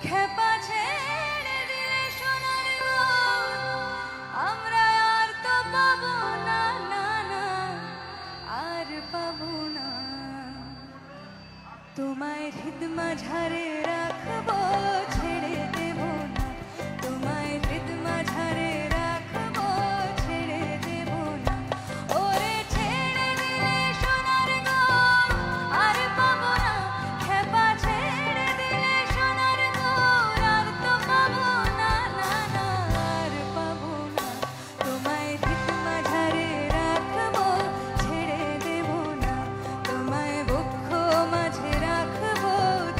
খেপা ছেড়ে দিলে সোনার গো আমরা আর তো পাবো না, না না আর পাবো না। তোমায় হৃদ মাঝারে রাখবো, ছেড়ে দেব না। তোমায় হৃদ মাঝারে রাখবো, ছেড়ে দেব না। ওরে ছেড়ে দিলে সোনার গো আর পাবো না, খেপা ছেড়ে দিলে সোনার গো আর তো পাবো না, না না আর পাবো না। তোমায় হৃদ মাঝারে রাখবো, ছেড়ে দেব না। তোমায় বক্ষ মাঝে রাখবো,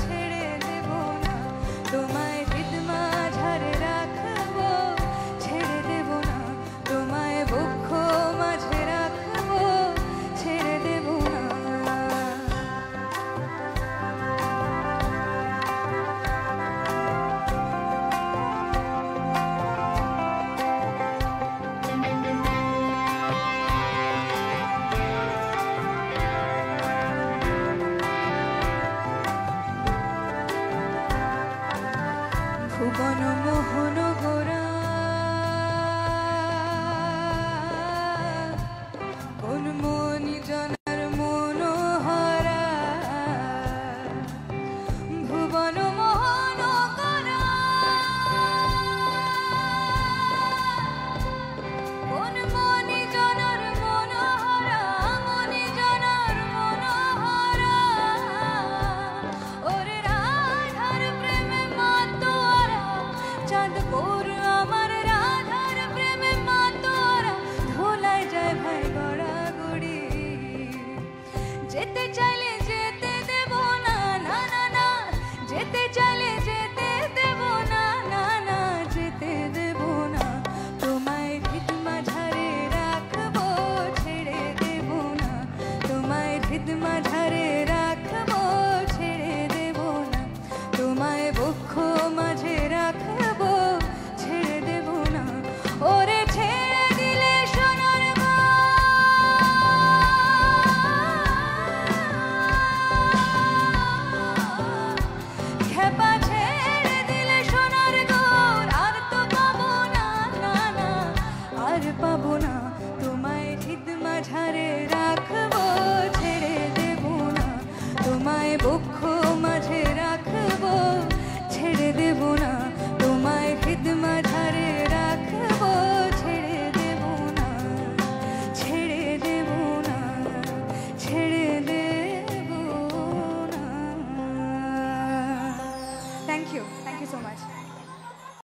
ছেড়ে দেব না। তোমায় হৃদ মাঝারে রাখবো, ছেড়ে দেব না। তোমায় বক্ষ মাঝে রাখবো, ছেড়ে দেব না। ভুবন মোহন গোরা কোন মনি জনার মনোহরা। ভুবন মোহন গোরা কোন মনি জনার মনোহরা, মনি জনার মনোহরা। ওরে রাধার প্রেমে মাতোয়ারা, চাঁদপুর আমার রাধার প্রেমে মাতোয়ারা। ধোলায় যায় ভাই গড়াগড়ি, যেতে চাইলে যেতে দেব না, না না না যেতে চাইলে যেতে দেব না, না না যেতে দেব না। তোমায় হৃদ মাঝারে রাখবো, ছেড়ে দেব না। তোমায় হৃদ মাঝারে রাখবো, ছেড়ে দেব না। তোমায় বক্ষ মাঝে রাখবো, ছেড়ে দেব না। ওরে ছেড়ে দিলে সোনার গো খেপা ছেড়ে দিলে সোনার গো আর তো পাবো না, না না আর পাবো না। তোমায় হৃদ মাঝারে রাখবো, ছেড়ে দেব না। তোমায় বক্ষ